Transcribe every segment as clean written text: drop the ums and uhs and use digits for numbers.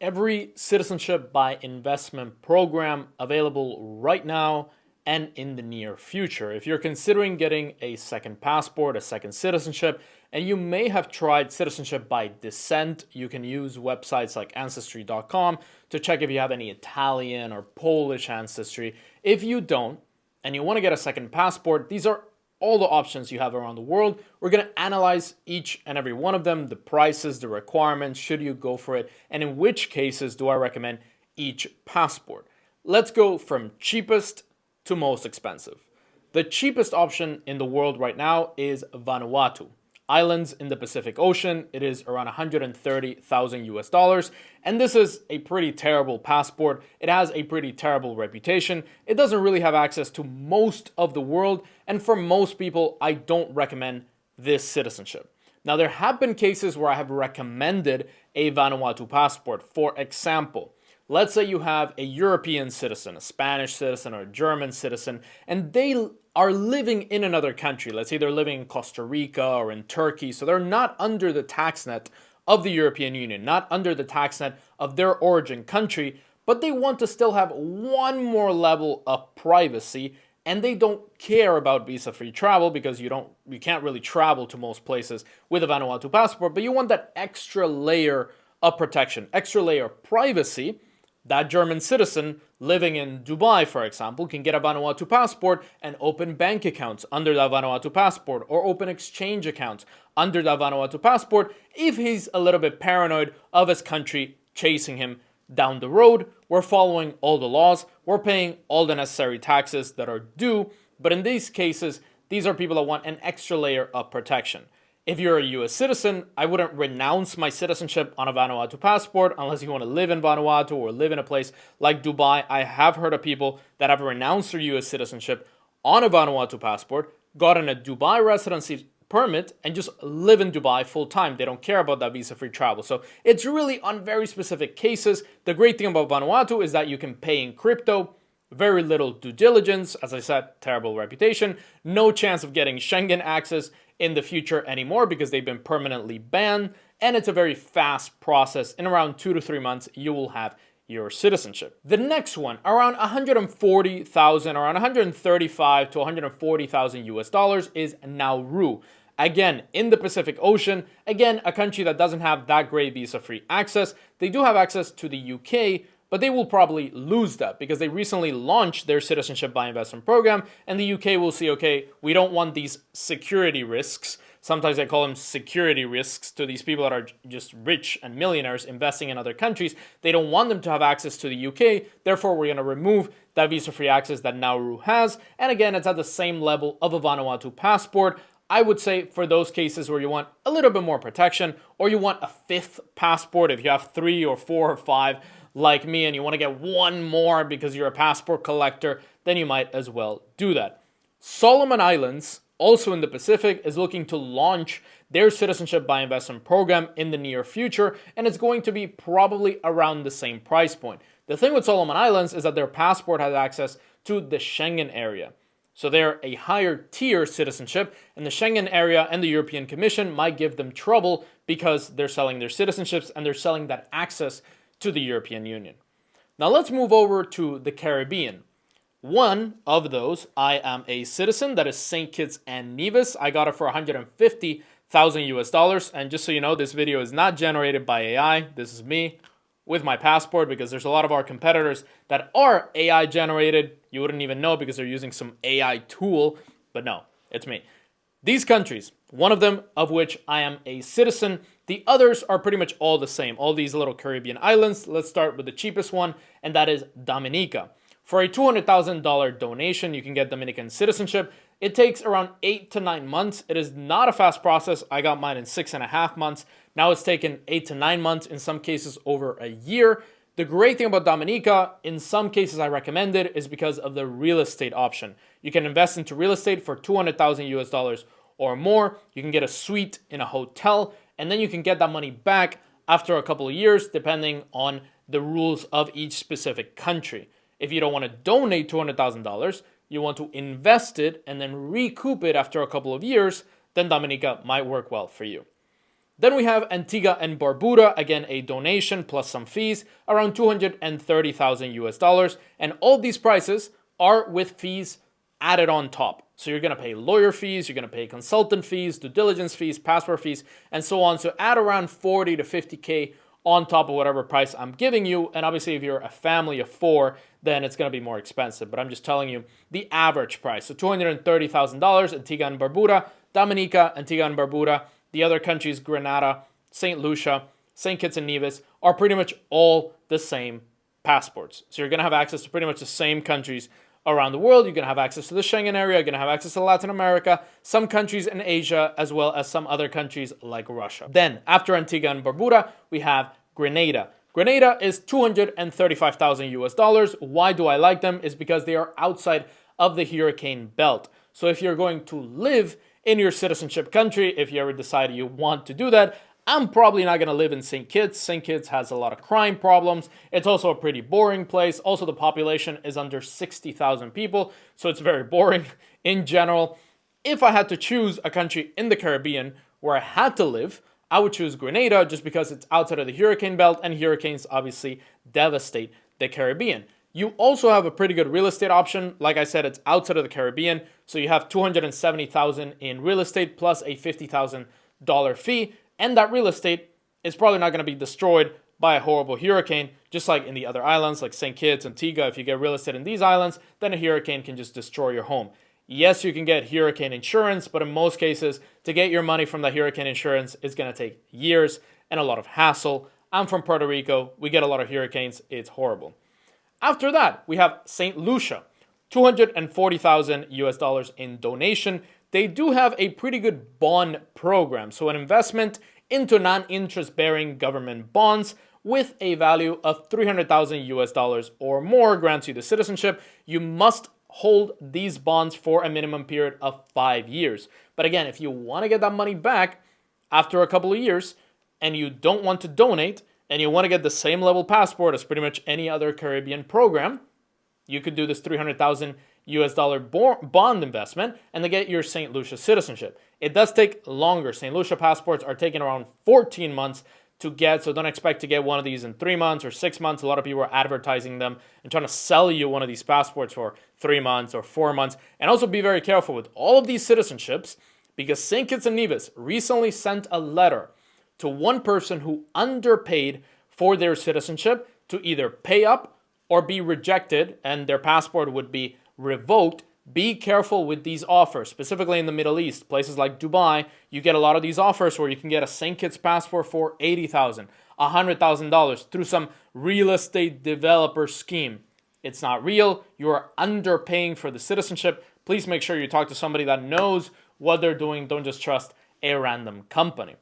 every citizenship by investment program available right now and in the near future. If you're considering getting a second passport, a second citizenship, and you may have tried citizenship by descent, you can use websites like Ancestry.com to check if you have any Italian or Polish ancestry. If you don't, and you want to get a second passport, these are all the options you have around the world. We're going to analyze each and every one of them, the prices, the requirements, should you go for it, and in which cases do I recommend each passport. Let's go from cheapest to most expensive. The cheapest option in the world right now is Vanuatu. Islands in the Pacific Ocean. It is around 130,000 US dollars. And this is a pretty terrible passport. It has a pretty terrible reputation. It doesn't really have access to most of the world. And for most people, I don't recommend this citizenship. Now, there have been cases where I have recommended a Vanuatu passport. For example, let's say you have a European citizen, a Spanish citizen, or a German citizen, and they are living in another country. Let's say they're living in Costa Rica or in Turkey, so they're not under the tax net of the European Union, not under the tax net of their origin country, but they want to still have one more level of privacy, and they don't care about visa-free travel because you can't really travel to most places with a Vanuatu passport, but you want that extra layer of protection, extra layer of privacy. That German citizen living in Dubai, for example, can get a Vanuatu passport and open bank accounts under that Vanuatu passport, or open exchange accounts under that Vanuatu passport if he's a little bit paranoid of his country chasing him down the road. We're following all the laws. We're paying all the necessary taxes that are due. But in these cases, these are people that want an extra layer of protection. If you're a US citizen, I wouldn't renounce my citizenship on a Vanuatu passport unless you want to live in Vanuatu or live in a place like Dubai. I have heard of people that have renounced their US citizenship on a Vanuatu passport, gotten a Dubai residency permit, and just live in Dubai full time. They don't care about that visa-free travel. So it's really on very specific cases. The great thing about Vanuatu is that you can pay in crypto, very little due diligence, as I said, terrible reputation, no chance of getting Schengen access in the future anymore because they've been permanently banned, and it's a very fast process. In around 2 to 3 months, you will have your citizenship. The next one, around 140,000, around 135 to 140,000 US dollars, is Nauru. Again, in the Pacific Ocean, again, a country that doesn't have that great visa-free access. They do have access to the UK, but they will probably lose that because they recently launched their citizenship by investment program, and the UK will see, okay, we don't want these security risks. Sometimes I call them security risks to these people that are just rich and millionaires investing in other countries. They don't want them to have access to the UK. Therefore, we're going to remove that visa-free access that Nauru has. And again, it's at the same level of a Vanuatu passport. I would say for those cases where you want a little bit more protection, or you want a fifth passport, if you have 3 or 4 or 5 like me and you want to get one more because you're a passport collector, then you might as well do that. Solomon Islands, also in the Pacific, is looking to launch their citizenship by investment program in the near future, and it's going to be probably around the same price point. The thing with Solomon Islands is that their passport has access to the Schengen area. So they're a higher tier citizenship, and the Schengen area and the European Commission might give them trouble because they're selling their citizenships and they're selling that access to the European Union. Now let's move over to the Caribbean. One of those, I am a citizen, that is St. Kitts and Nevis. I got it for 150,000 US dollars. And just so you know, this video is not generated by AI. This is me with my passport, because there's a lot of our competitors that are AI generated. You wouldn't even know because they're using some AI tool, but no, it's me. These countries, one of them of which I am a citizen, the others are pretty much all the same, all these little Caribbean islands. Let's start with the cheapest one, and that is Dominica. For a $200,000 donation, you can get Dominican citizenship. It takes around 8 to 9 months. It is not a fast process. I got mine in 6.5 months. Now it's taken 8 to 9 months, in some cases over a year. The great thing about Dominica, in some cases I recommend it, is because of the real estate option. You can invest into real estate for 200,000 US dollars or more. You can get a suite in a hotel, and then you can get that money back after a couple of years, depending on the rules of each specific country. If you don't want to donate $200,000, you want to invest it and then recoup it after a couple of years, then Dominica might work well for you. Then we have Antigua and Barbuda, again a donation plus some fees, around 230,000 US dollars, and all these prices are with fees added on top. So you're going to pay lawyer fees, you're going to pay consultant fees, due diligence fees, passport fees, and so on. So add around 40 to 50K on top of whatever price I'm giving you. And obviously if you're a family of 4, then it's going to be more expensive. But I'm just telling you the average price. So $230,000, Antigua and Barbuda, Dominica, Antigua and Barbuda. The other countries, Grenada, St. Lucia, St. Kitts and Nevis, are pretty much all the same passports. So you're going to have access to pretty much the same countries around the world. You're going to have access to the Schengen area. You're going to have access to Latin America, some countries in Asia, as well as some other countries like Russia. Then, after Antigua and Barbuda, we have Grenada. Grenada is 235,000 US dollars. Why do I like them? Is because they are outside of the hurricane belt. So if you're going to live in your citizenship country, if you ever decide you want to do that, I'm probably not going to live in St. Kitts. St. Kitts has a lot of crime problems. It's also a pretty boring place. Also, the population is under 60,000 people, so it's very boring in general. If I had to choose a country in the Caribbean where I had to live, I would choose Grenada just because it's outside of the hurricane belt, and hurricanes obviously devastate the Caribbean. You also have a pretty good real estate option. Like I said, it's outside of the Caribbean, so you have $270,000 in real estate plus a $50,000 fee, and that real estate is probably not going to be destroyed by a horrible hurricane, just like in the other islands like St. Kitts, Antigua. If you get real estate in these islands, then a hurricane can just destroy your home. Yes, you can get hurricane insurance, but in most cases, to get your money from the hurricane insurance is going to take years and a lot of hassle. I'm from Puerto Rico. We get a lot of hurricanes. It's horrible. After that, we have St. Lucia, 240,000 US dollars in donation. They do have a pretty good bond program, so an investment into non-interest bearing government bonds with a value of 300,000 US dollars or more grants you the citizenship. You must hold these bonds for a minimum period of 5 years. But again, if you want to get that money back after a couple of years and you don't want to donate, and you want to get the same level passport as pretty much any other Caribbean program, you could do this 300,000 US dollar bond investment and then get your St. Lucia citizenship. It does take longer. St. Lucia passports are taking around 14 months to get, so don't expect to get one of these in 3 months or 6 months. A lot of people are advertising them and trying to sell you one of these passports for 3 months or 4 months. And also be very careful with all of these citizenships, because St. Kitts and Nevis recently sent a letter to one person who underpaid for their citizenship to either pay up or be rejected, and their passport would be revoked. Be careful with these offers, specifically in the Middle East. Places like Dubai, you get a lot of these offers where you can get a St. Kitts passport for $80,000, $100,000 through some real estate developer scheme. It's not real. You are underpaying for the citizenship. Please make sure you talk to somebody that knows what they're doing. Don't just trust a random company.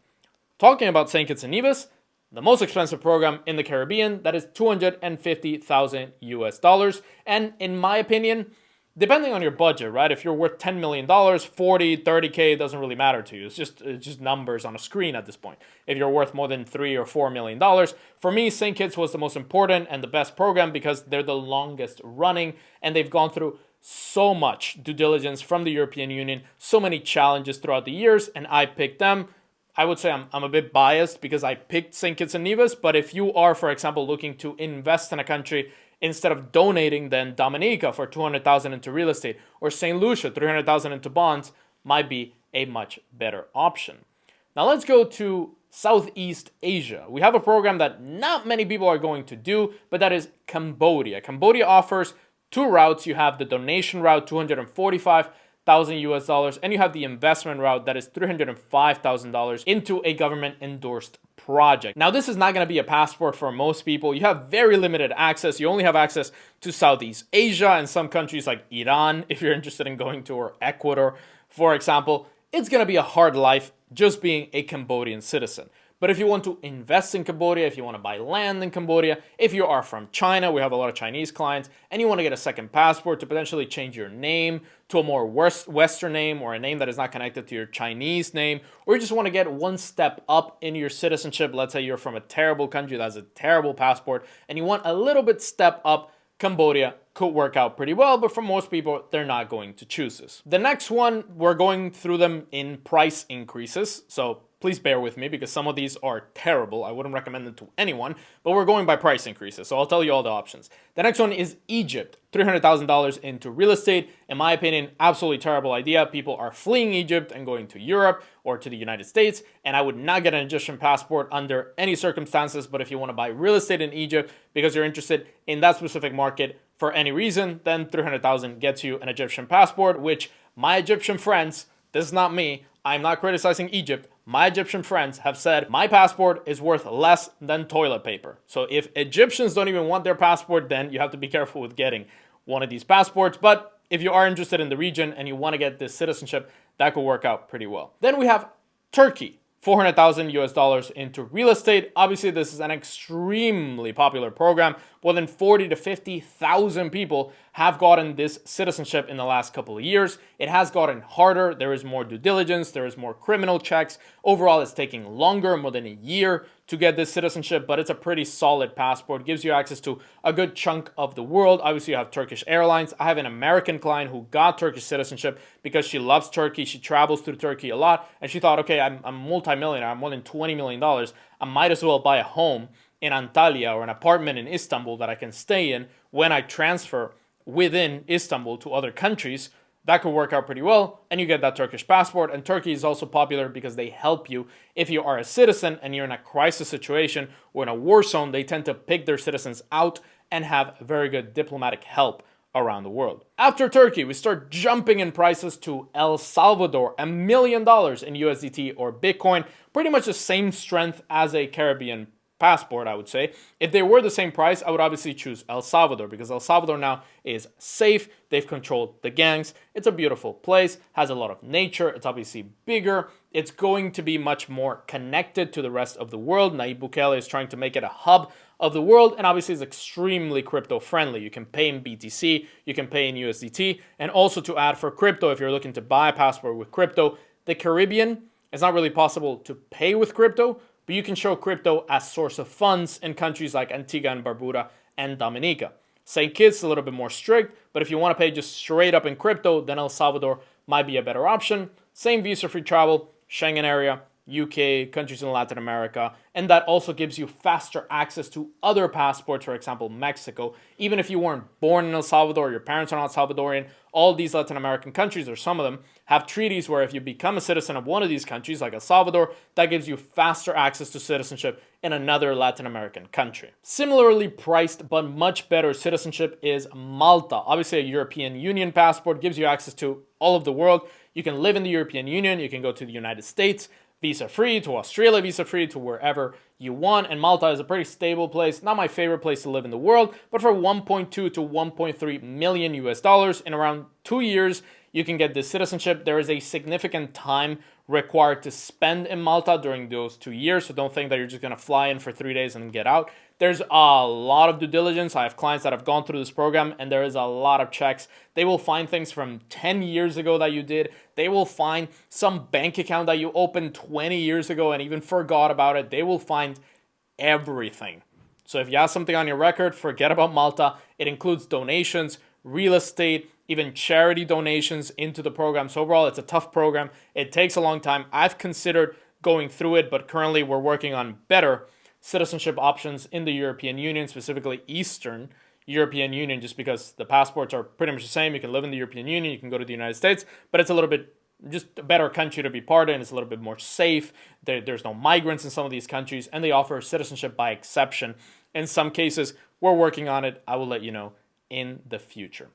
Talking about St. Kitts and Nevis, the most expensive program in the Caribbean, that is 250,000 US dollars. And in my opinion, depending on your budget, right? If you're worth $10 million, 40, 30K, it doesn't really matter to you. It's just numbers on a screen at this point. If you're worth more than $3 or $4 million, for me, St. Kitts was the most important and the best program because they're the longest running and they've gone through so much due diligence from the European Union, so many challenges throughout the years, and I picked them. I would say I'm a bit biased because I picked St. Kitts and Nevis, but if you are, for example, looking to invest in a country instead of donating, then Dominica for 200,000 into real estate or St. Lucia 300,000 into bonds might be a much better option. Now let's go to Southeast Asia. We have a program that not many people are going to do, but that is Cambodia. Cambodia offers 2 routes. You have the donation route, 245,000 US dollars, and you have the investment route that is $305,000 into a government endorsed project. Now, this is not going to be a passport for most people. You have very limited access. You only have access to Southeast Asia and some countries like Iran, if you're interested in going to, or Ecuador, for example. It's going to be a hard life just being a Cambodian citizen. But if you want to invest in Cambodia, if you want to buy land in Cambodia, if you are from China, we have a lot of Chinese clients, and you want to get a second passport to potentially change your name to a more Western name or a name that is not connected to your Chinese name, or you just want to get one step up in your citizenship, let's say you're from a terrible country that has a terrible passport, and you want a little bit step up, Cambodia could work out pretty well, but for most people, they're not going to choose this. The next one, we're going through them in price increases, so Please bear with me because some of these are terrible. I wouldn't recommend them to anyone, but we're going by price increases, so I'll tell you all the options. The next one is Egypt. $300,000 into real estate. In my opinion, absolutely terrible idea. People are fleeing Egypt and going to Europe or to the United States, and I would not get an Egyptian passport under any circumstances. But if you want to buy real estate in Egypt because you're interested in that specific market for any reason, then $300,000 gets you an Egyptian passport, which my Egyptian friends, this is not me, I'm not criticizing Egypt, my Egyptian friends have said my passport is worth less than toilet paper. So if Egyptians don't even want their passport, then you have to be careful with getting one of these passports. But if you are interested in the region and you want to get this citizenship, that could work out pretty well. Then we have Turkey. $400,000 into real estate. Obviously, this is an extremely popular program. More than 40 to 50,000 people have gotten this citizenship in the last couple of years. It has gotten harder. There is more due diligence. There is more criminal checks. Overall, it's taking longer, more than a year to get this citizenship, but it's a pretty solid passport. It gives you access to a good chunk of the world. Obviously, you have Turkish Airlines. I have an American client who got Turkish citizenship because she loves Turkey. She travels through Turkey a lot, and she thought, okay, I'm multi-millionaire. I'm more than $20 million. I might as well buy a home in Antalya or an apartment in Istanbul that I can stay in when I transfer within Istanbul to other countries. That could work out pretty well, and you get that Turkish passport. And Turkey is also popular because they help you if you are a citizen and you're in a crisis situation or in a war zone. They tend to pick their citizens out and have very good diplomatic help around the world. After Turkey, we start jumping in prices to El Salvador, $1 million in USDT or Bitcoin, pretty much the same strength as a Caribbean passport, I would say. If they were the same price, I would obviously choose El Salvador because El Salvador now is safe. They've controlled the gangs. It's a beautiful place, has a lot of nature. It's obviously bigger. It's going to be much more connected to the rest of the world. Nayib Bukele is trying to make it a hub of the world, and obviously it's extremely crypto friendly. You can pay in BTC, you can pay in USDT, and also to add for crypto, if you're looking to buy a passport with crypto, the Caribbean, it's not really possible to pay with crypto, but you can show crypto as source of funds in countries like Antigua and Barbuda and Dominica. St. Kitts is a little bit more strict, but if you want to pay just straight up in crypto, then El Salvador might be a better option. Same visa-free travel, Schengen area, UK, countries in Latin America, and that also gives you faster access to other passports, for example, Mexico. Even if you weren't born in El Salvador, your parents are not Salvadorian, all these Latin American countries, or some of them, have treaties where if you become a citizen of one of these countries, like El Salvador, that gives you faster access to citizenship in another Latin American country. Similarly priced, but much better citizenship is Malta. Obviously, a European Union passport gives you access to all of the world. You can live in the European Union, you can go to the United States, visa-free, to Australia, visa-free, to wherever you want. And Malta is a pretty stable place. Not my favorite place to live in the world, but for 1.2 to 1.3 million US dollars in around 2 years, you can get this citizenship. There is a significant time required to spend in Malta during those 2 years. So don't think that you're just going to fly in for 3 days and get out. There's a lot of due diligence. I have clients that have gone through this program, and there is a lot of checks. They will find things from 10 years ago that you did. They will find some bank account that you opened 20 years ago and even forgot about it. They will find everything. So if you have something on your record, forget about Malta. It includes donations, real estate, even charity donations into the program. So overall, it's a tough program. It takes a long time. I've considered going through it, but currently we're working on better citizenship options in the European Union, specifically Eastern European Union, just because the passports are pretty much the same. You can live in the European Union, you can go to the United States, but it's a little bit just a better country to be part in. It's a little bit more safe. There's no migrants in some of these countries, and they offer citizenship by exception. In some cases, we're working on it. I will let you know in the future.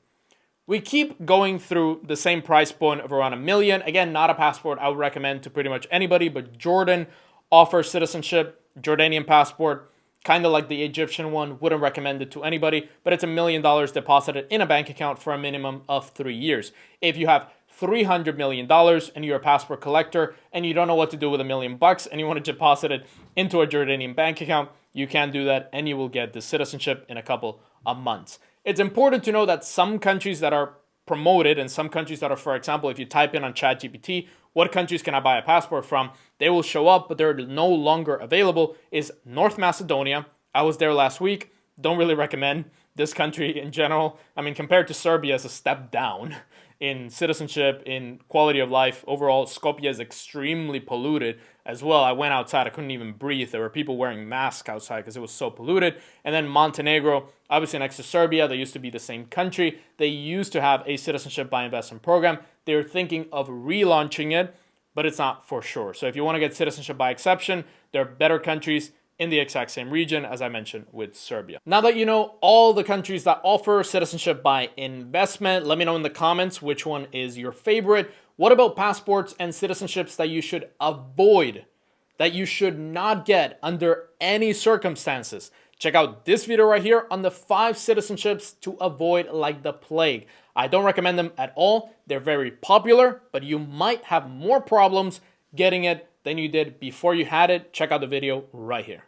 We keep going through the same price point of around $1 million. Again, not a passport I would recommend to pretty much anybody, but Jordan offers citizenship. Jordanian passport, kind of like the Egyptian one, wouldn't recommend it to anybody, but it's $1 million deposited in a bank account for a minimum of 3 years. If you have $300 million and you're a passport collector and you don't know what to do with $1 million and you want to deposit it into a Jordanian bank account, you can do that and you will get the citizenship in a couple of months. It's important to know that some countries that are promoted and some countries that are, for example, if you type in on ChatGPT, what countries can I buy a passport from? They will show up, but they're no longer available, is North Macedonia. I was there last week. Don't really recommend this country in general. I mean, compared to Serbia, it's a step down. in citizenship, in quality of life. Overall, Skopje is extremely polluted as well. I went outside, I couldn't even breathe. There were people wearing masks outside because it was so polluted. And then Montenegro, obviously next to Serbia, they used to be the same country. They used to have a citizenship by investment program. They're thinking of relaunching it, but it's not for sure. So if you want to get citizenship by exception, there are better countries in the exact same region as I mentioned with Serbia. Now that you know all the countries that offer citizenship by investment, let me know in the comments which one is your favorite. What about passports and citizenships that you should avoid, that you should not get under any circumstances? Check out this video right here on the 5 citizenships to avoid like the plague. I don't recommend them at all. They're very popular, but you might have more problems getting it than you did before you had it. Check out the video right here.